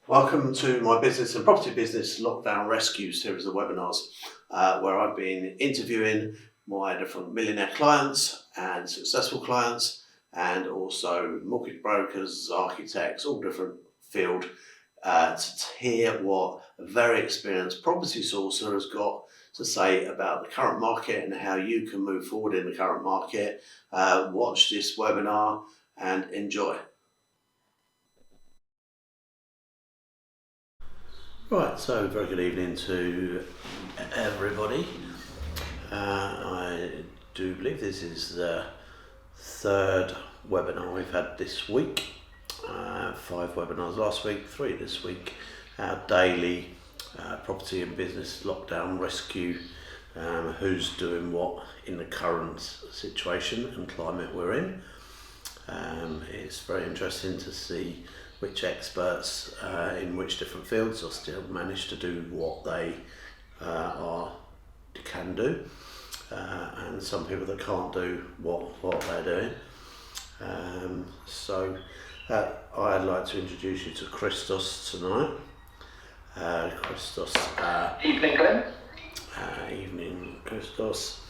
Welcome to my business and property business lockdown rescue series of webinars, where I've been interviewing my different millionaire clients and successful clients, and also mortgage brokers, architects, all different field, to hear what a very experienced property sourcer has got to say about the current market and how you can move forward in the current market. Watch this webinar and enjoy. Right, so very good evening to everybody. I do believe this is the third webinar we've had this week. 5 webinars last week, 3 this week. Our daily property and business lockdown rescue, who's doing what in the current situation and climate we're in. It's very interesting to see which experts in which different fields are still manage to do what they can do, and some people that can't do what they're doing. So I'd like to introduce you to Christoz tonight. Christoz. Evening, Glenn. Evening, Christoz.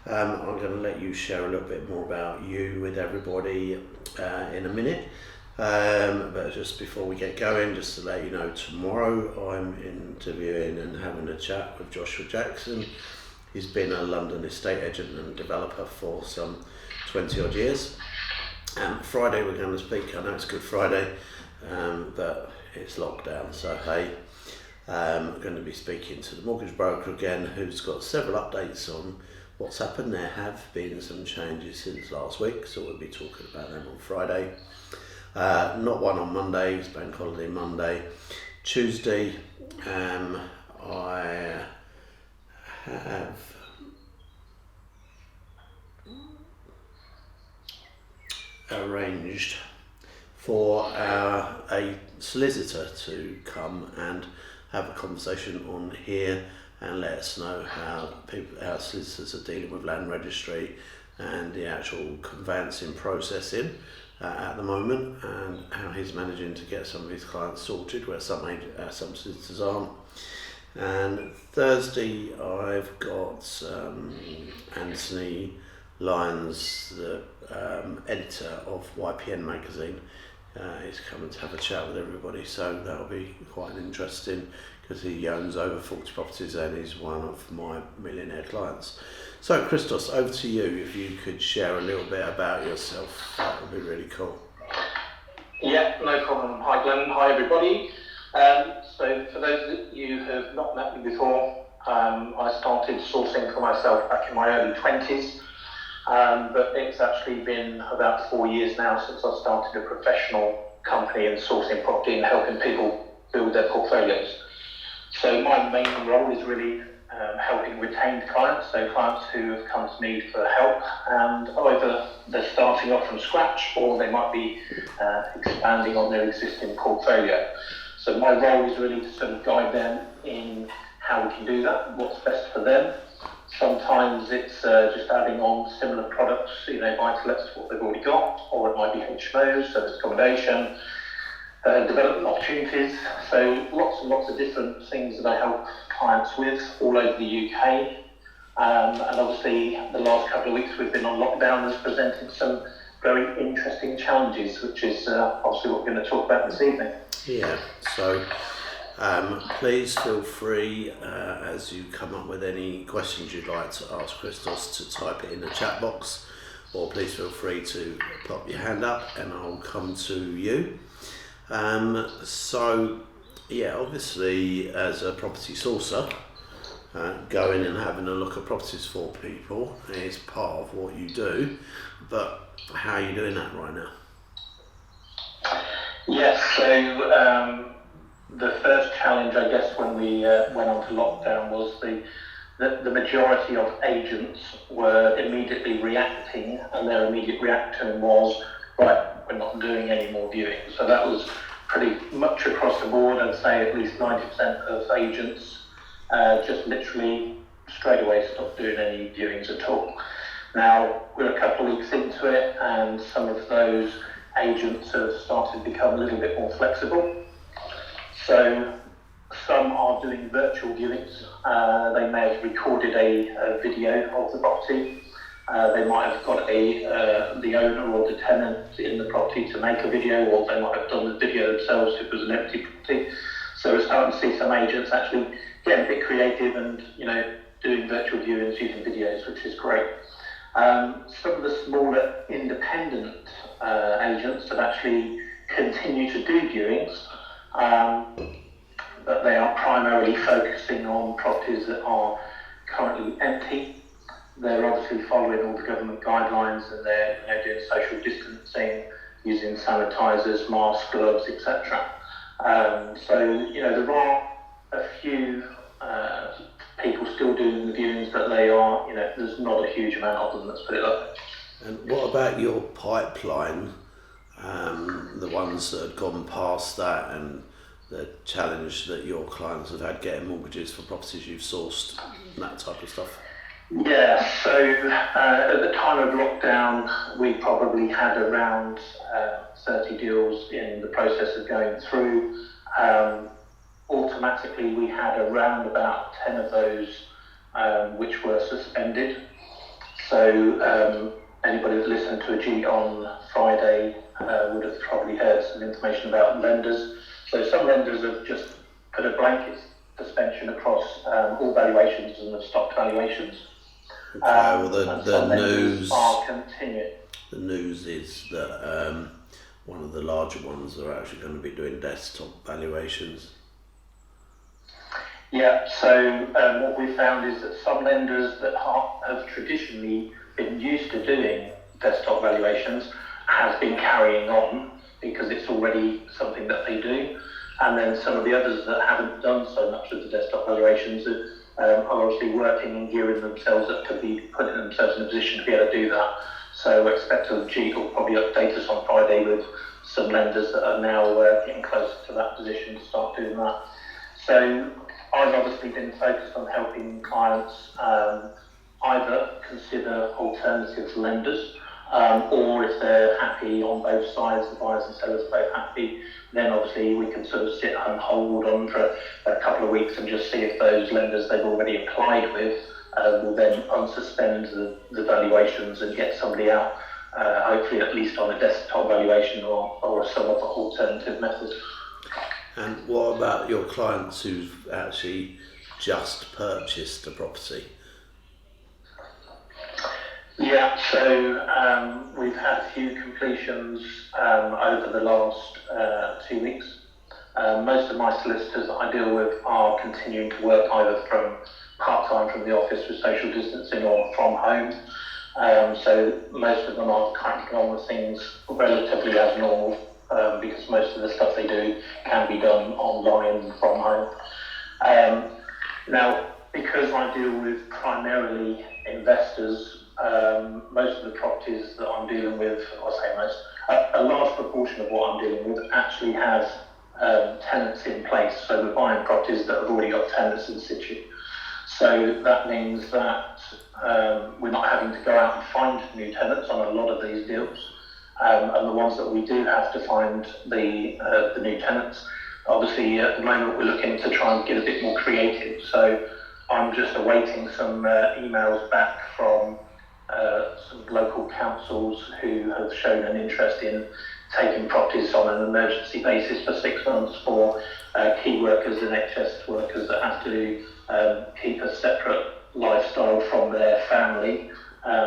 I'm going to let you share a little bit more about you with everybody in a minute. But just before we get going, just to let you know, tomorrow I'm interviewing and having a chat with Joshua Jackson. He's been a London estate agent and developer for some 20 odd years. Friday we're going to speak. I know it's Good Friday, but it's lockdown, so hey, I'm going to be speaking to the mortgage broker again, who's got several updates on what's happened. There have been some changes since last week, so we'll be talking about them on Friday. Not one on Monday, it's Bank Holiday Monday. Tuesday, I have arranged for a solicitor to come and have a conversation on here and let us know how solicitors are dealing with land registry and the actual conveyancing processing at the moment, and how he's managing to get some of his clients sorted where some solicitors aren't. And Thursday I've got Anthony Lyons, the editor of YPN magazine. He's coming to have a chat with everybody, so that'll be quite interesting because he owns over 40 properties and he's one of my millionaire clients. So Christoz, over to you. If you could share a little bit about yourself, that would be really cool. Yeah, no problem. Hi Glenn, hi everybody. So for those of you who have not met me before, I started sourcing for myself back in my early 20s, but it's actually been about 4 years now since I started a professional company in sourcing property and helping people build their portfolios. So my main role is really helping retained clients, so clients who have come to me for help, and either they're starting off from scratch or they might be expanding on their existing portfolio. So my role is really to sort of guide them in how we can do that, what's best for them. Sometimes it's just adding on similar products, buy-to-lets to what they've already got, or it might be HMOs, service accommodation, development opportunities. So lots and lots of different things that I help clients with all over the UK. And obviously the last couple of weeks we've been on lockdown has presented some very interesting challenges, which is obviously what we're going to talk about this evening. Yeah, so please feel free, as you come up with any questions you'd like to ask Christoz, to type it in the chat box, or please feel free to pop your hand up and I'll come to you. So yeah, obviously as a property sourcer, going and having a look at properties for people is part of what you do, but how are you doing that right now? Yes, so the first challenge, I guess, when we went on to lockdown was the majority of agents were immediately reacting, and their immediate reaction was, right, we're not doing any more viewings. So that was pretty much across the board. I'd say at least 90% of agents just literally straight away stopped doing any viewings at all. Now, we're a couple of weeks into it, and some of those agents have started to become a little bit more flexible. So some are doing virtual viewings. They may have recorded a video of the property. They might have got the owner or the tenant in the property to make a video, or they might have done the video themselves if it was an empty property. So we're starting to see some agents actually getting a bit creative and doing virtual viewings using videos, which is great. Some of the smaller independent agents have actually continued to do viewings, but they are primarily focusing on properties that are currently empty. They're obviously following all the government guidelines, and they're doing social distancing, using sanitisers, masks, gloves, etc. So there are a few people still doing the viewings, but they are, there's not a huge amount of them, let's put it that way. And what about your pipeline, the ones that have gone past that, and the challenge that your clients have had getting mortgages for properties you've sourced, and that type of stuff? Yeah, so at the time of lockdown, we probably had around 30 deals in the process of going through. Automatically, we had around about 10 of those which were suspended. So anybody that listened to a G on Friday would have probably heard some information about lenders. So some lenders have just put a blanket suspension across all valuations and have stopped valuations. Okay, well the news are continuing. The news is that one of the larger ones are actually going to be doing desktop valuations. Yeah, so what we found is that some lenders that have traditionally been used to doing desktop valuations have been carrying on because it's already something that they do. And then some of the others that haven't done so much of the desktop valuations are obviously working and gearing themselves up to be putting themselves in a position to be able to do that. So I expect G will probably update us on Friday with some lenders that are now getting closer to that position to start doing that. So I've obviously been focused on helping clients either consider alternative lenders, or if they're happy on both sides, the buyers and sellers are both happy, then obviously we can sort of sit and hold on for a couple of weeks and just see if those lenders they've already applied with will then unsuspend the valuations and get somebody out, hopefully at least on a desktop valuation or some other alternative method. And what about your clients who've actually just purchased a property? Yeah, so we've had a few completions over the last 2 weeks. Most of my solicitors that I deal with are continuing to work either from part-time from the office with social distancing or from home. So most of them are cracking on with things relatively as normal, because most of the stuff they do can be done online from home. Now, because I deal with primarily investors, most of the properties that I'm dealing with, a large proportion of what I'm dealing with actually has tenants in place. So we're buying properties that have already got tenants in situ. So that means that we're not having to go out and find new tenants on a lot of these deals. And the ones that we do have to find the new tenants, obviously at the moment we're looking to try and get a bit more creative. So I'm just awaiting some emails back from some local councils who have shown an interest in taking properties on an emergency basis for 6 months for key workers and NHS workers that have to keep a separate lifestyle from their family,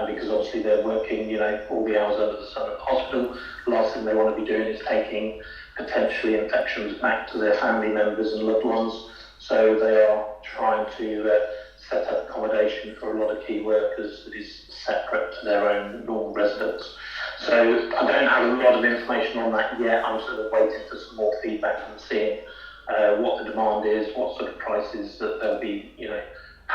because obviously they're working, all the hours under the sun at the hospital. The last thing they want to be doing is taking potentially infections back to their family members and loved ones. So they are trying to set up accommodation for a lot of key workers that is separate to their own normal residence. So I don't have a lot of information on that yet. I'm sort of waiting for some more feedback and seeing what the demand is, what sort of prices that they'll be,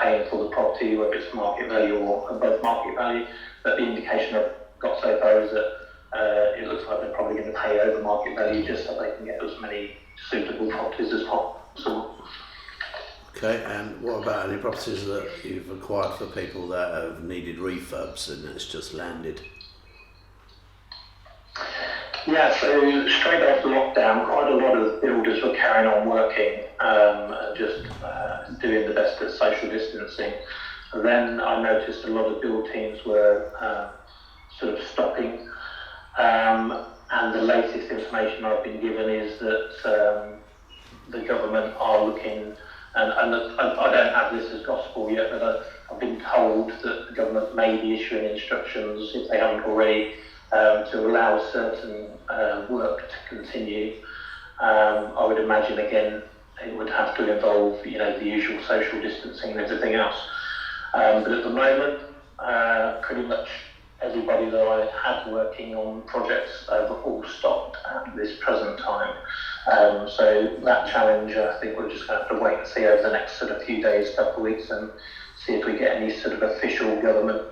paying for the property, whether it's market value or above market value. But the indication I've got so far is that it looks like they're probably going to pay over market value just so they can get as many suitable properties as possible. Okay, and what about any properties that you've acquired for people that have needed refurbs and it's just landed? Yeah, so straight after lockdown, quite a lot of builders were carrying on working, just doing the best at social distancing. And then I noticed a lot of build teams were sort of stopping. And the latest information I've been given is that the government are looking, and I don't have this as gospel yet, but I've been told that the government may be issuing instructions, if they haven't already, to allow certain work to continue. I would imagine again it would have to involve, the usual social distancing and everything else. But at the moment, pretty much everybody that I had working on projects have all stopped at this present time. So that challenge, I think we're just going to have to wait and see over the next sort of few days, couple of weeks, and see if we get any sort of official government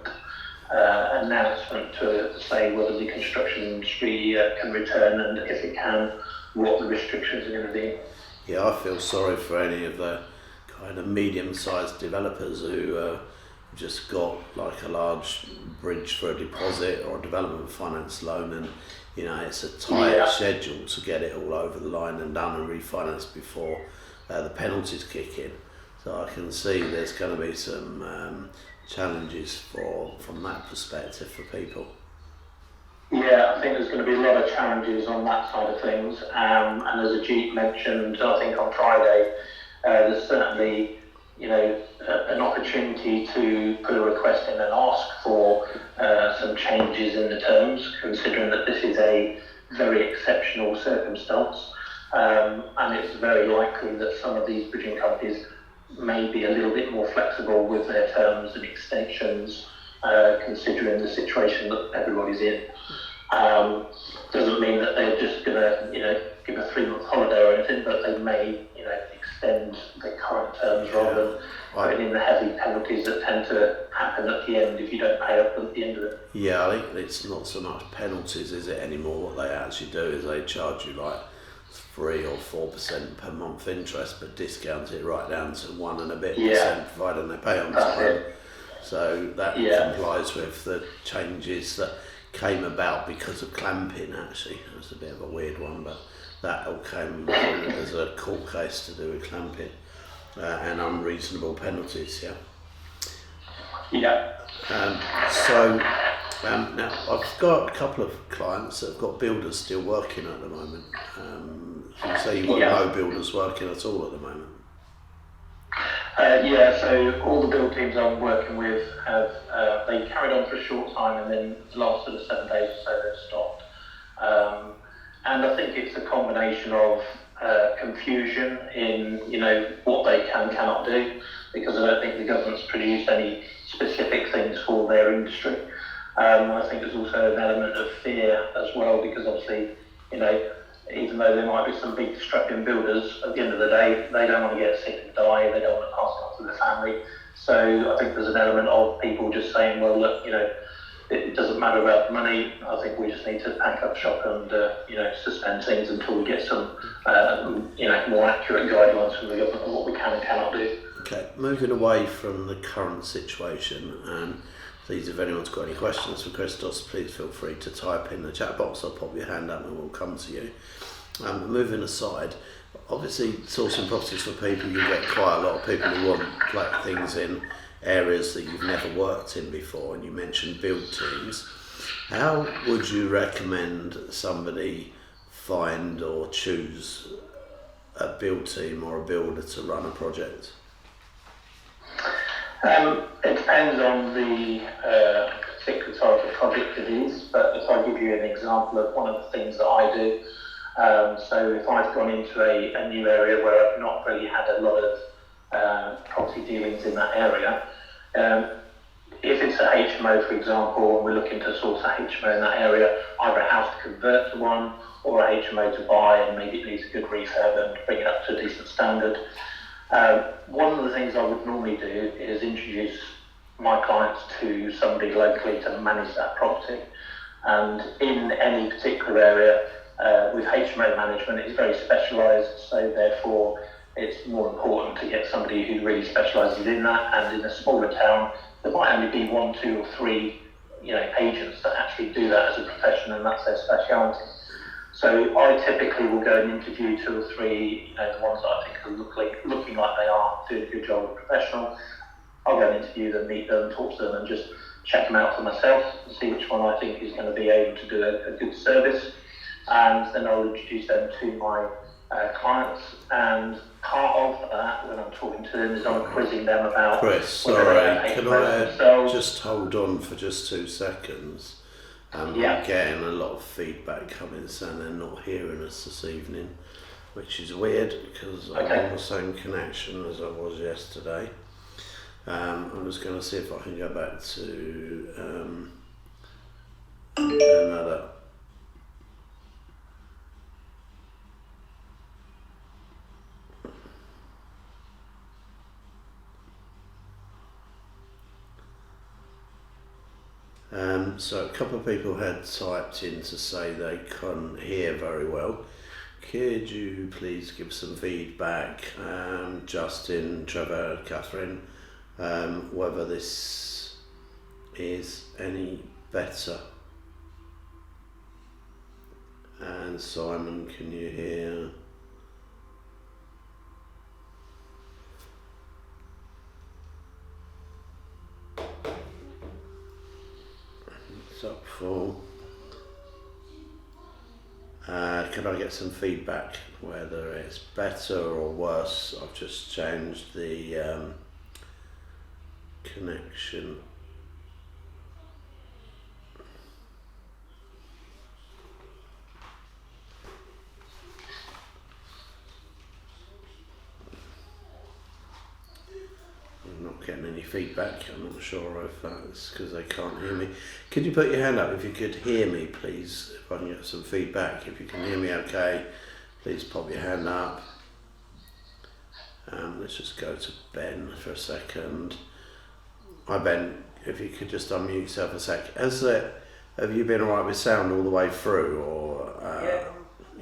announcement to say whether the construction industry can return, and if it can, what the restrictions are going to be. Yeah, I feel sorry for any of the kind of medium-sized developers who just got like a large bridge for a deposit or a development finance loan, and it's a tight schedule to get it all over the line and done and refinanced before the penalties kick in. So I can see there's going to be some challenges from that perspective for people. Yeah, I think there's going to be a lot of challenges on that side of things. And as Ajit mentioned, I think on Friday, there's certainly, an opportunity to put a request in and ask for some changes in the terms, considering that this is a very exceptional circumstance. And it's very likely that some of these bridging companies may be a little bit more flexible with their terms and extensions, considering the situation that everybody's in. Doesn't mean that they're just going to, give a 3-month holiday or anything, but they may, extend the current terms rather than putting in the heavy penalties that tend to happen at the end if you don't pay up at the end of it. Yeah, I think it's not so much penalties, is it, anymore? What they actually do is they charge you like 3 or 4% per month interest, but discount it right down to 1 and a bit percent, providing they pay on time. So that complies with the changes that came about because of clamping. Actually, it was a bit of a weird one, but that all came as a court case to do with clamping and unreasonable penalties. Yeah. So now I've got a couple of clients that have got builders still working at the moment. You say you've got no builders working at all at the moment? So all the build teams I'm working with have they carried on for a short time, and then the last sort of 7 days or so they've stopped. And I think it's a combination of confusion in what they cannot do, because I don't think the government's produced any specific things for their industry. I think there's also an element of fear as well, because obviously even though there might be some big strapping builders, at the end of the day, they don't want to get sick and die, they don't want to pass it on to their family. So I think there's an element of people just saying, well, look, it doesn't matter about the money, I think we just need to pack up shop and, suspend things until we get some, more accurate guidelines from the government on what we can and cannot do. Okay, moving away from the current situation, and please, if anyone's got any questions for Christoz, please feel free to type in the chat box or pop your hand up and we'll come to you. Moving aside, obviously sourcing properties for people, you get quite a lot of people who want like things in areas that you've never worked in before, and you mentioned build teams. How would you recommend somebody find or choose a build team or a builder to run a project? It depends on the particular type of project it is, but if I give you an example of one of the things that I do, so if I've gone into a new area where I've not really had a lot of property dealings in that area, if it's a HMO, for example, and we're looking to source a HMO in that area, either a house to convert to one or a HMO to buy, and maybe it needs a good refurb and bring it up to a decent standard. One of the things I would normally do is introduce my clients to somebody locally to manage that property. And in any particular area, with HMO management, it's very specialised, so therefore it's more important to get somebody who really specialises in that. And in a smaller town, there might only be 1, 2 or 3 agents that actually do that as a profession, and that's their speciality. So I typically will go and interview 2 or 3, the ones that I think are looking like they are doing a good job, professional. I'll go and interview them, meet them, talk to them, and just check them out for myself and see which one I think is going to be able to do a good service. And then I'll introduce them to my clients. And part of that, when I'm talking to them, is I'm quizzing them about. Chris, sorry, can I just hold on for just 2 seconds? I'm getting a lot of feedback coming saying they're not hearing us this evening, which is weird because I'm on the same connection as I was yesterday. I'm just going to see if I can go back to another. So a couple of people had typed in to say they couldn't hear very well. Could you please give some feedback, Justin, Trevor, Catherine, whether this is any better? And Simon, can you hear? It's up for. Can I get some feedback whether it's better or worse? I've just changed the connection. I'm not getting any feedback. I'm not sure if that's because they can't hear me. Could you put your hand up if you could hear me, please? If I can get some feedback. If you can hear me okay, please pop your hand up. Let's just go to Ben for a second. Hi Ben, if you could just unmute yourself a sec. Have you been alright with sound all the way through, or? Fine,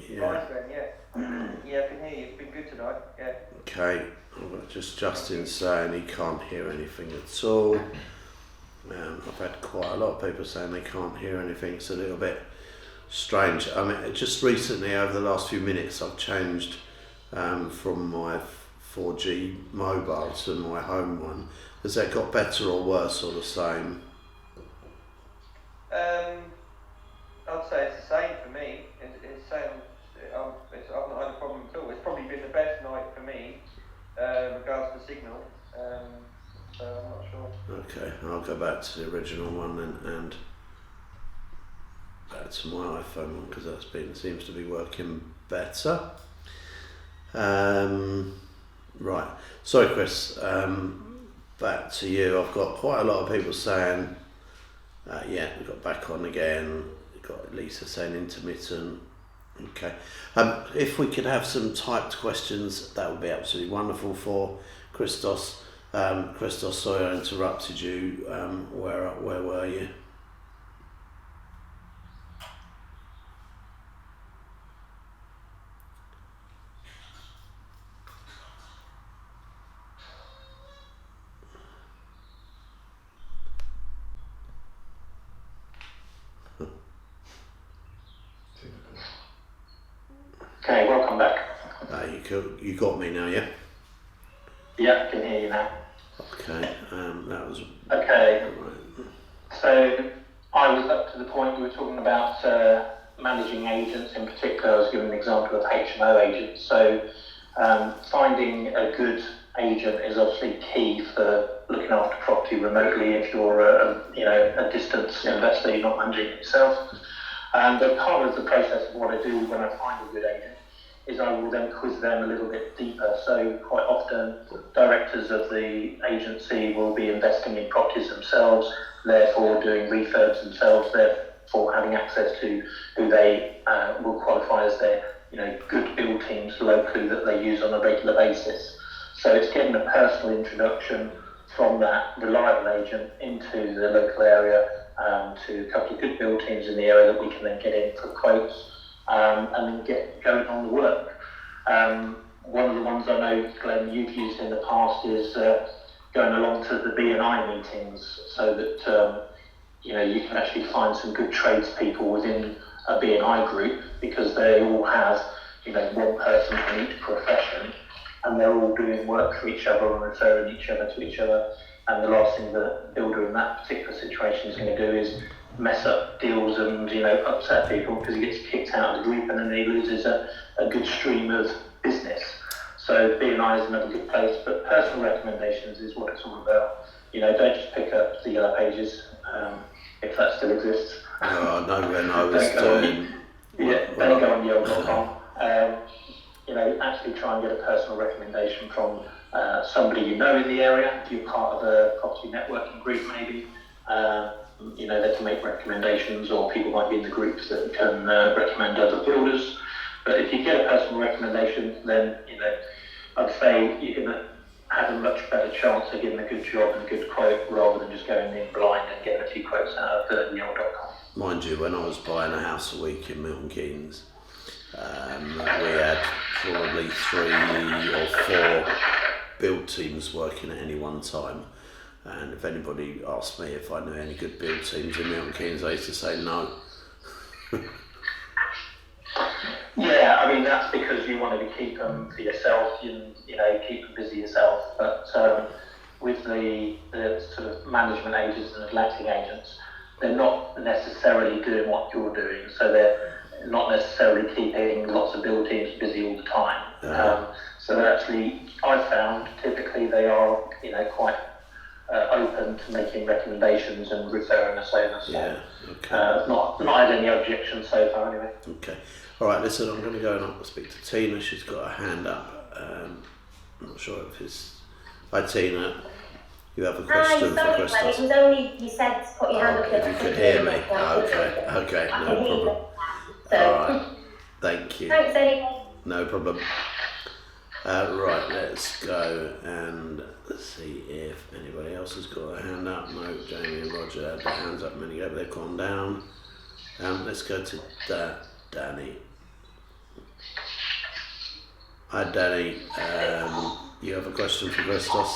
Ben, yeah, I can hear you. It's been good tonight. Yeah. Okay. I've got just Justin saying he can't hear anything at all. I've had quite a lot of people saying they can't hear anything. It's a little bit strange. I mean, just recently, over the last few minutes, I've changed from my 4G mobile to my home one. Has that got better or worse or the same? I'd say it's the same for me. I've not had a problem at all. It's probably been the best night for me regards to signal. So I'm not sure. Okay, I'll go back to the original one then and back to my iPhone one because seems to be working better. Right, sorry Chris, back to you. I've got quite a lot of people saying, we got back on again. We've got Lisa saying intermittent. Okay, if we could have some typed questions, that would be absolutely wonderful for Christoz. Christoz, sorry I interrupted you. Where were you? Okay, welcome back. You got me now, yeah? Yeah, I can hear you now. Okay, that was... Okay, right. So I was up to the point we were talking about managing agents in particular. I was giving an example of HMO agents. So finding a good agent is obviously key for looking after property remotely if you're a distance investor, you're not managing it yourself. But part of the process of what I do when I find a good agent is I will then quiz them a little bit deeper. So quite often directors of the agency will be investing in properties themselves, therefore doing refurbs themselves, therefore having access to who they will qualify as their good build teams locally that they use on a regular basis. So it's getting a personal introduction from that reliable agent into the local area to a couple of good build teams in the area that we can then get in for quotes and then get going on the work. One of the ones I know, Glenn, you've used in the past is going along to the B&I meetings so that you can actually find some good tradespeople within a B&I group, because they all have, one person from each profession, and they're all doing work for each other and referring each other to each other. And the last thing the builder in that particular situation is going to do is mess up deals and upset people, because he gets kicked out of the group and then he loses a good stream of business. So B&I is another good place, but personal recommendations is what it's all about. Don't just pick up the Yellow Pages, if that still exists. Oh, no, when I was doing... Don't go on yellow.com. Actually try and get a personal recommendation from somebody in the area. If you're part of a property networking group, maybe, they can make recommendations, or people might be in the groups that can recommend other builders. But if you get a personal recommendation, then, I'd say you're going to have a much better chance of getting a good job and a good quote, rather than just going in blind and getting a few quotes out of yellow.com. Mind you, when I was buying a house a week in Milton Keynes, we had probably 3 or 4 build teams working at any one time, and if anybody asked me if I knew any good build teams in Milton Keynes, I used to say no. Yeah, I mean, that's because you wanted to keep them for yourself, and keep them busy yourself. But with the sort of management agents and the letting agents, they're not necessarily doing what you're doing, so they're not necessarily keeping lots of build teams busy all the time. So actually, I've found typically they are, quite open to making recommendations and referring us over. So, yeah, okay. Not had any objections so far, anyway. Okay. All right, listen, I'm going to go and speak to Tina. She's got her hand up. I'm not sure if it's... Hi, Tina. You have a question for Christoz? Hi, it was only, you said to put your hand up. If you could hear me. Okay, no problem. All right, thank you. Thanks, anyway. No problem. Right, let's go and see if anybody else has got a hand up. No, Jamie and Roger had their hands up a minute ago, but they've gone down. Let's go to Danny. Hi, Danny. You have a question for Christoz?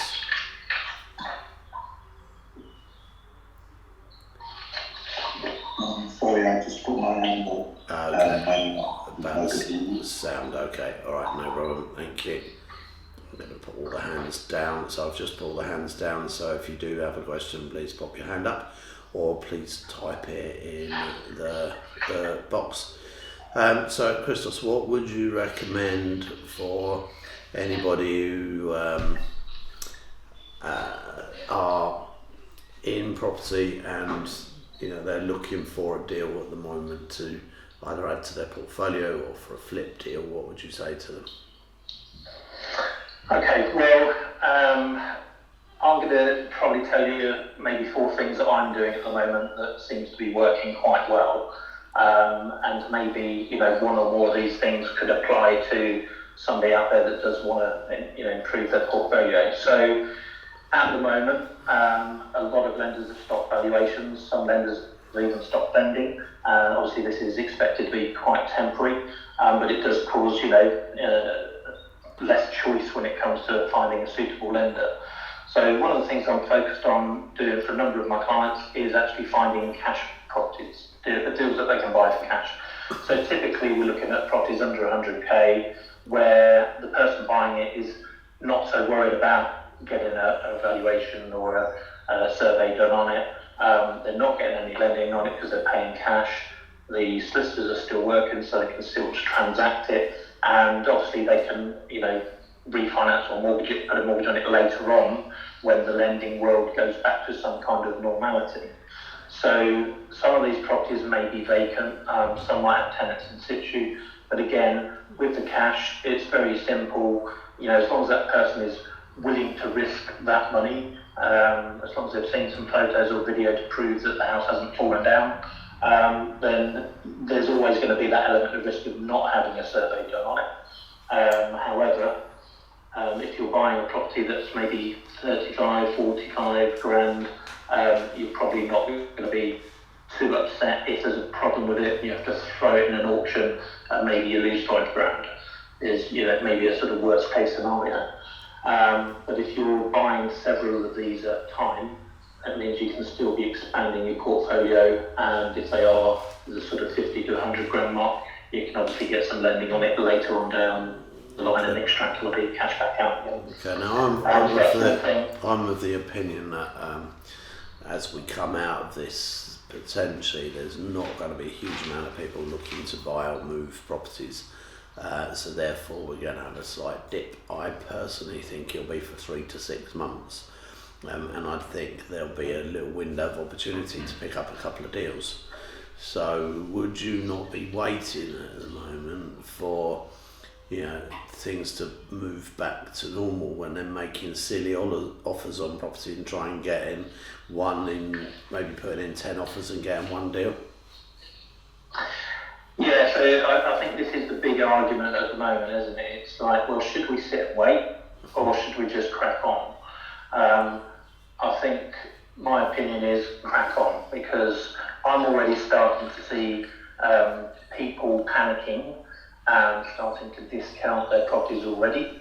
Sorry, I just put my hand up. Okay. That's sound okay. Alright, no problem. Thank you. I'm going to put all the hands down. So I've just put all the hands down. So if you do have a question, please pop your hand up, or please type it in the box. So Christoz, what would you recommend for anybody who are in property and they're looking for a deal at the moment to either add to their portfolio or for a flip deal? What would you say to them? Okay, well, I'm going to probably tell you maybe 4 things that I'm doing at the moment that seems to be working quite well, and maybe 1 or more of these things could apply to somebody out there that does want to improve their portfolio. So at the moment, a lot of lenders have stopped valuations. Some lenders have even stopped lending. Obviously, this is expected to be quite temporary, but it does cause, less choice when it comes to finding a suitable lender. So one of the things I'm focused on doing for a number of my clients is actually finding cash properties, the deals that they can buy for cash. So typically, we're looking at properties under 100k, where the person buying it is not so worried about getting a valuation or a survey done on it. They're not getting any lending on it because they're paying cash. The solicitors are still working, so they can still transact it, and obviously they can, refinance or mortgage it, put a mortgage on it later on when the lending world goes back to some kind of normality. So some of these properties may be vacant, some might have tenants in situ, but again, with the cash, it's very simple. As long as that person is willing to risk that money, as long as they've seen some photos or video to prove that the house hasn't fallen down, then there's always going to be that element of risk of not having a survey done on it. However, if you're buying a property that's maybe 35, 45 grand, you're probably not going to be too upset if there's a problem with it. You have to throw it in an auction and maybe you lose 5 grand. Is maybe a sort of worst case scenario. But if you're buying several of these at a time, that means you can still be expanding your portfolio, and if they are the sort of 50 to 100 grand mark, you can obviously get some lending on it later on down the line and extract a little bit of cash back out again. Okay, now I'm of the opinion that as we come out of this, potentially there's not going to be a huge amount of people looking to buy or move properties. So therefore we're going to have a slight dip. I personally think it'll be for 3 to 6 months. And I think there'll be a little window of opportunity to pick up a couple of deals. So would you not be waiting at the moment for things to move back to normal when they're making silly offers on property and try and get in one in, maybe putting in 10 offers and getting one deal? Yeah, so I think this is the big argument at the moment, isn't it? It's like, well, should we sit and wait or should we just crack on? I think my opinion is crack on, because I'm already starting to see people panicking and starting to discount their properties already,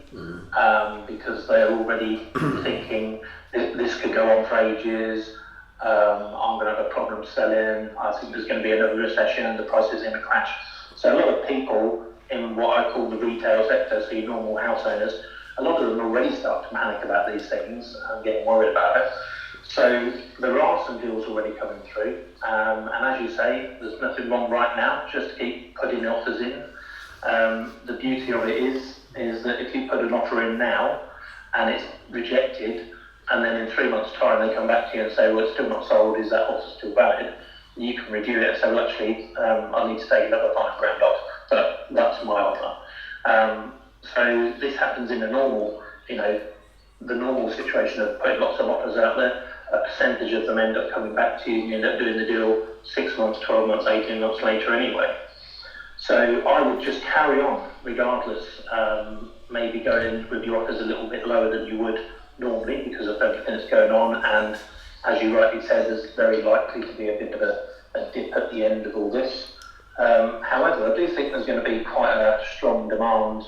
because they're already thinking this could go on for ages, I'm going to have a problem selling, I think there's going to be another recession and the price is going to crash. So a lot of people in what I call the retail sector, so your normal house owners, a lot of them already start to panic about these things and getting worried about it. So there are some deals already coming through, and as you say, there's nothing wrong right now, just keep putting offers in. The beauty of it is that if you put an offer in now and it's rejected, and then in 3 months' time they come back to you and say, well, it's still not sold, is that offer still valid? You can review it and say, well, actually, I need to take another £5,000 off, but that's my offer. So this happens in a normal, the normal situation of putting lots of offers out there. A percentage of them end up coming back to you and you end up doing the deal 6 months, 12 months, 18 months later anyway. So I would just carry on regardless, maybe go in with your offers a little bit lower than you would normally because of everything that's going on, and as you rightly said, there's very likely to be a bit of a dip at the end of all this. However, I do think there's going to be quite a strong demand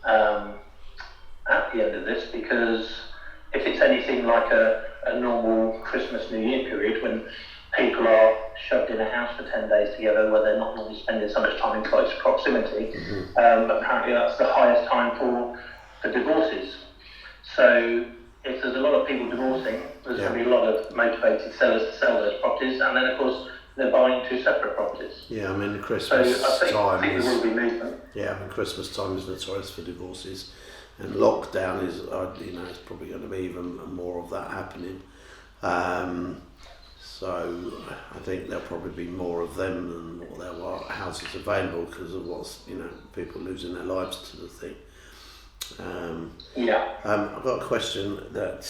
at the end of this, because if it's anything like a normal Christmas New Year period when people are shoved in a house for 10 days together where they're not normally spending so much time in close proximity, apparently that's the highest time for divorces. So if there's a lot of people divorcing, there's going to be a lot of motivated sellers to sell those properties, and then of course they're buying 2 separate properties. Yeah, I mean Christmas time there will be movement. Yeah, I mean Christmas time is notorious for divorces, and lockdown is, it's probably going to be even more of that happening. So I think there'll probably be more of them than what there are houses available because of what's, people losing their lives to the thing. I've got a question that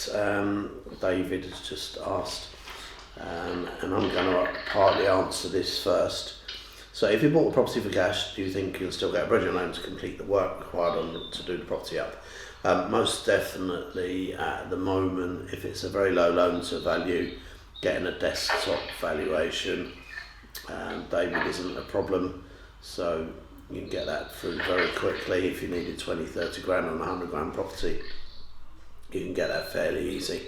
David has just asked, and I'm going to partly answer this first. So if you bought a property for cash, do you think you'll still get a bridging loan to complete the work required to do the property up? Most definitely at the moment, if it's a very low loan to value, getting a desktop valuation, David, isn't a problem. So you can get that through very quickly. If you needed 20, 30 grand on a 100 grand property, you can get that fairly easy.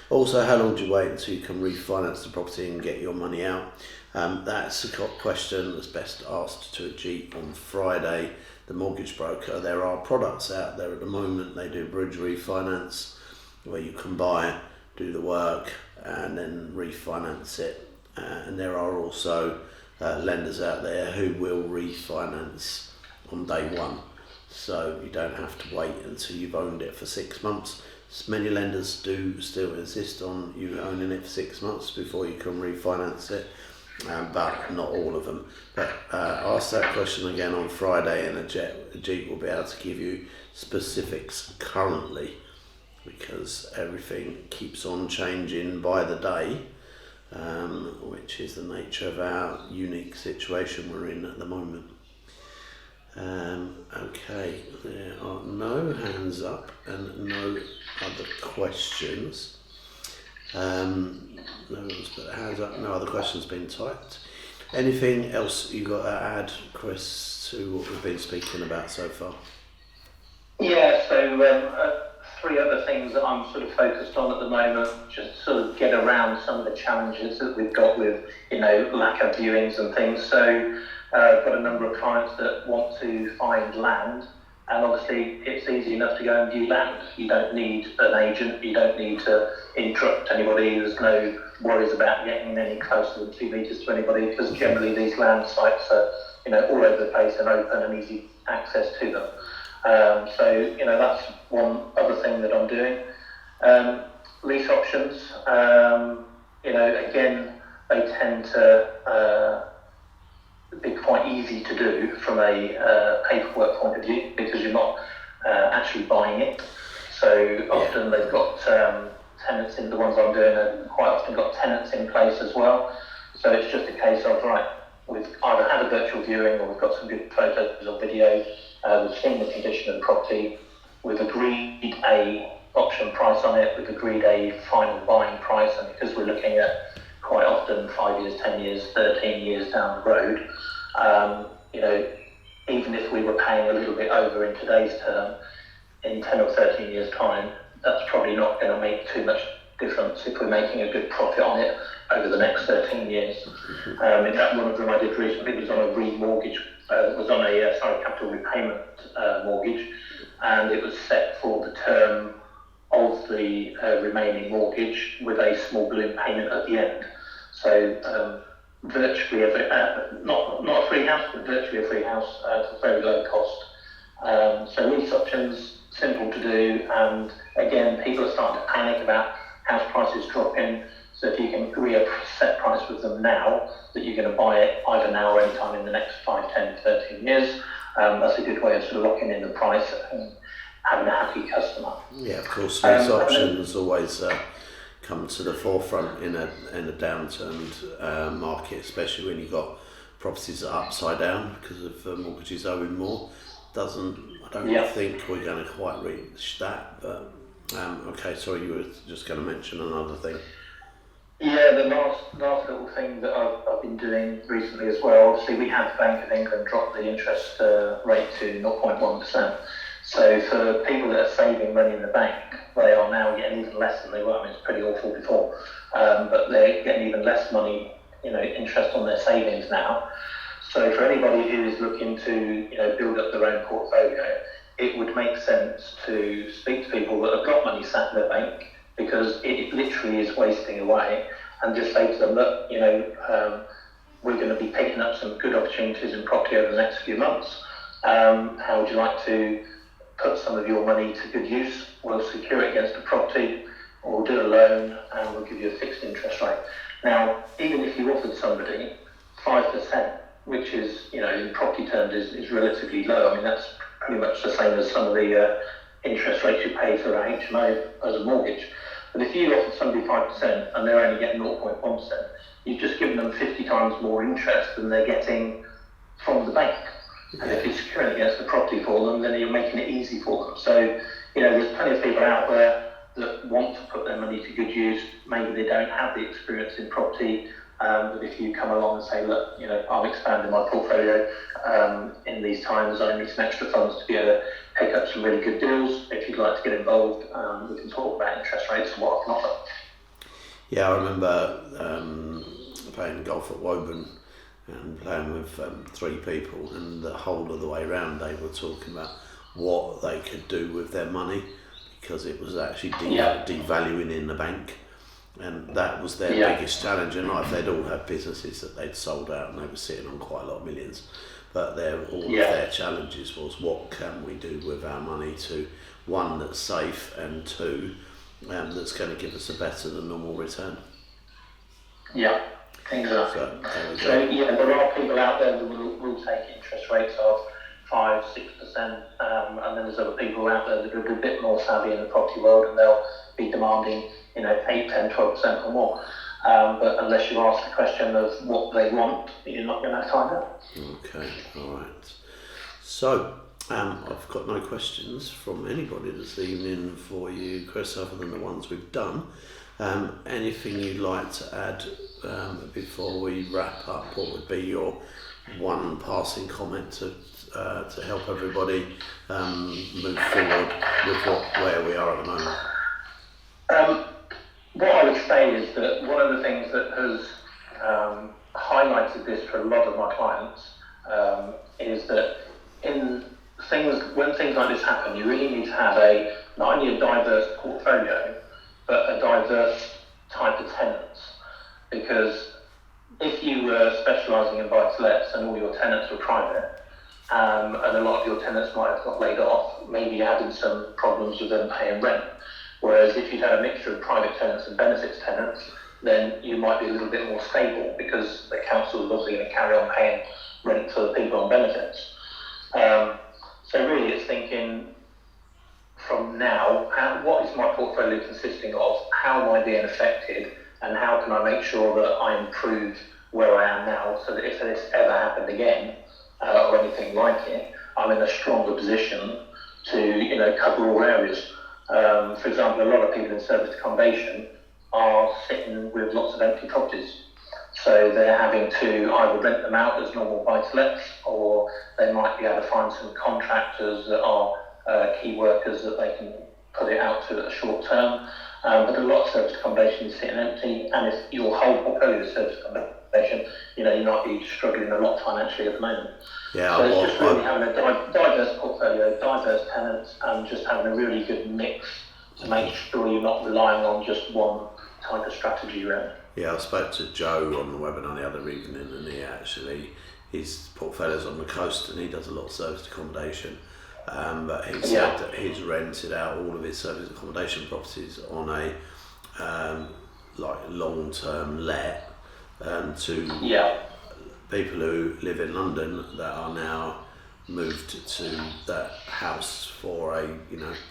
Also, how long do you wait until you can refinance the property and get your money out? That's a question that's best asked to Ajit on Friday, the mortgage broker. There are products out there at the moment. They do bridge refinance where you can buy, do the work and then refinance it. And there are also lenders out there who will refinance on day one, so you don't have to wait until you've owned it for 6 months. Many lenders do still insist on you owning it for 6 months before you can refinance it, but not all of them. But ask that question again on Friday and Ajit will be able to give you specifics currently, because everything keeps on changing by the day, which is the nature of our unique situation we're in at the moment. Okay, there are no hands up and no other questions. No one's put hands up, no other questions been typed. Anything else you got to add, Chris, to what we've been speaking about so far? Yeah, so three other things that I'm sort of focused on at the moment, just to sort of get around some of the challenges that we've got with, lack of viewings and things. So I've got a number of clients that want to find land, and obviously it's easy enough to go and view land. You don't need an agent, you don't need to interrupt anybody, there's no worries about getting any closer than 2 metres to anybody, because generally these land sites are, all over the place and open and easy access to them. So that's one other thing that I'm doing. Lease options, again, they tend to be quite easy to do from a paperwork point of view, because you're not actually buying it. So often they've got tenants in, the ones I'm doing have quite often got tenants in place as well. So it's just a case of, right, we've either had a virtual viewing or we've got some good photos or video, we've seen the condition of the property, we've agreed a option price on it, we've agreed a final buying price, and because we're looking at quite often 5 years, 10 years, 13 years down the road, even if we were paying a little bit over in today's term, in 10 or 13 years time, that's probably not going to make too much difference if we're making a good profit on it over the next 13 years. In fact, one of them I did recently was on a remortgage, was on a capital repayment mortgage, and it was set for the term of the remaining mortgage with a small balloon payment at the end. So virtually not a free house, but virtually a free house at a very low cost. So lease options, simple to do, and again, people are starting to panic about house prices dropping. So if you can agree a set price with them now, that you're going to buy it either now or anytime in the next 5, 10, 13 years, that's a good way of sort of locking in the price and having a happy customer. Yeah, of course, lease options always come to the forefront in a downturned market, especially when you've got properties that are upside down because of mortgages owing more. I don't think we're going to quite reach that, but okay, sorry, you were just going to mention another thing. Yeah, the last little thing that I've been doing recently as well, obviously we had Bank of England drop the interest rate to 0.1%. So for people that are saving money in the bank, they are now getting even less than they were. I mean, it's pretty awful before, but they're getting even less money, interest on their savings now. So for anybody who is looking to, build up their own portfolio, it would make sense to speak to people that have got money sat in their bank, because it literally is wasting away, and just say to them, look, we're going to be picking up some good opportunities in property over the next few months. How would you like to put some of your money to good use? We'll secure it against a property, or we'll do a loan, and we'll give you a fixed interest rate. Now, even if you offered somebody 5%, which is, in property terms is relatively low. I mean, that's pretty much the same as some of the interest rates you pay for a HMO as a mortgage. But if you offer somebody 5% and they're only getting 0.1%, you've just given them 50 times more interest than they're getting from the bank. And if you're securing against the property for them, then you're making it easy for them. So, there's plenty of people out there that want to put their money to good use. Maybe they don't have the experience in property, but if you come along and say, look, I'm expanding my portfolio in these times, I need some extra funds to be able to pick up some really good deals. If you'd like to get involved, we can talk about interest rates and what I can offer. Yeah, I remember playing golf at Woburn and playing with 3 people, and the whole of the way around they were talking about what they could do with their money, because it was actually devaluing in the bank, and that was their biggest challenge in life. They'd all had businesses that they'd sold out and they were sitting on quite a lot of millions, but all of their challenges was, what can we do with our money to, one, that's safe, and two, that's going to give us a better than normal return. Yeah, exactly. So there are people out there that will take interest rates of 5, 6%, and then there's other people out there that are a bit more savvy in the property world, and they'll be demanding 8, 10, 12% or more. But unless you ask the question of what they want, you're not going to find out. Okay, all right. So, I've got no questions from anybody this evening for you, Chris, other than the ones we've done. Anything you'd like to add before we wrap up? What would be your one passing comment to help everybody move forward with where we are at the moment? What I would say is that one of the things that has highlighted this for a lot of my clients is that when things like this happen, you really need to have not only a diverse portfolio, but a diverse type of tenants. Because if you were specialising in buy-to-lets and all your tenants were private, and a lot of your tenants might have got laid off, maybe you're having some problems with them paying rent. Whereas if you'd had a mixture of private tenants and benefits tenants, then you might be a little bit more stable because the council is obviously going to carry on paying rent for the people on benefits. So really it's thinking from now, what is my portfolio consisting of? How am I being affected? And how can I make sure that I improve where I am now so that if this ever happened again, or anything like it, I'm in a stronger position to cover all areas. For example, a lot of people in service accommodation are sitting with lots of empty properties. So they're having to either rent them out as normal buy-to-lets, or they might be able to find some contractors that are key workers that they can put it out to at a short term. But a lot of service accommodation is sitting empty, and if your whole portfolio is service accommodation, you might be struggling a lot financially at the moment. Yeah, so it's just really having a diverse portfolio, diverse tenants, and just having a really good mix to make sure you're not relying on just one type of strategy around. Yeah, I spoke to Joe on the webinar the other evening, and his portfolio's on the coast, and he does a lot of service accommodation. But he said that he's rented out all of his service accommodation properties on a long-term let to people who live in London that are now moved to that house for a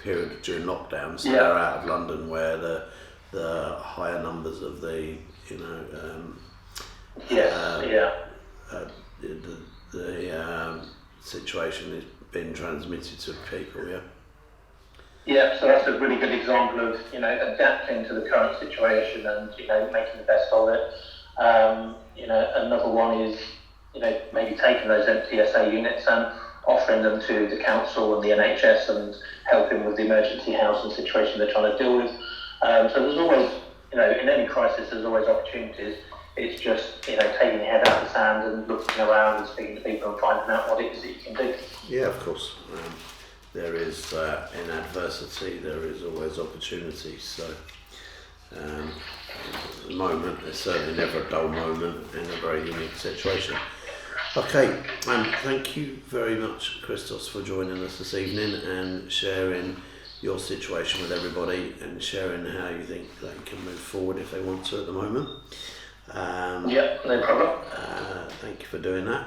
period during lockdown. So they're out of London, where the higher numbers of the situation is being transmitted to people. So that's a really good example of adapting to the current situation and making the best of it. Another one is maybe taking those empty SA units and offering them to the council and the NHS and helping with the emergency housing situation they're trying to deal with. So there's always, in any crisis, there's always opportunities. It's just, taking your head out of the sand and looking around and speaking to people and finding out what it is that you can do. Yeah, of course. There is, in adversity, there is always opportunity. So, at the moment, there's certainly never a dull moment in a very unique situation. Okay, thank you very much, Christoz, for joining us this evening and sharing your situation with everybody and sharing how you think they can move forward if they want to at the moment. No problem. Thank you for doing that.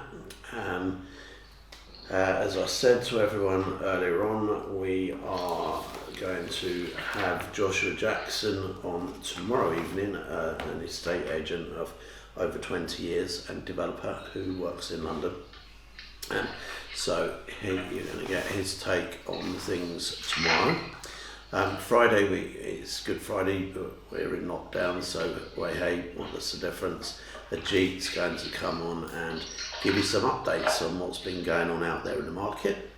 As I said to everyone earlier on, we are going to have Joshua Jackson on tomorrow evening, an estate agent of over 20 years and developer who works in London. So you're going to get his take on things tomorrow. Friday, it's Good Friday, but we're in lockdown, so hey, what's the difference? Ajit's going to come on and give you some updates on what's been going on out there in the market,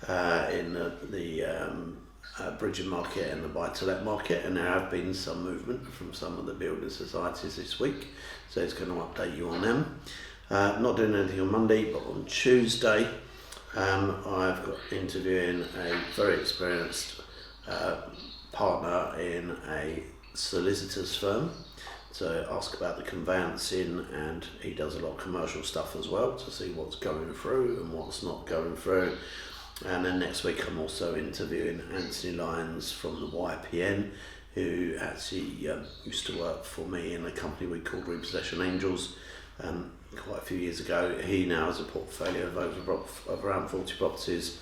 in the bridging market and the buy-to-let market, and there have been some movement from some of the building societies this week, so he's going to update you on them. Not doing anything on Monday, but on Tuesday, I've got interviewing a very experienced partner in a solicitor's firm to ask about the conveyancing, and he does a lot of commercial stuff as well to see what's going through and what's not going through. And then next week I'm also interviewing Anthony Lyons from the YPN, who actually used to work for me in a company we called Repossession Angels quite a few years ago. He now has a portfolio of around 40 properties,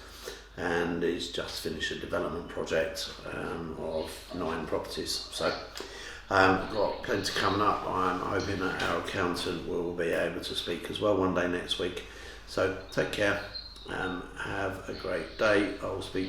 and he's just finished a development project of 9 properties. So got plenty coming up. I'm hoping that our accountant will be able to speak as well one day next week. So take care and have a great day. I'll speak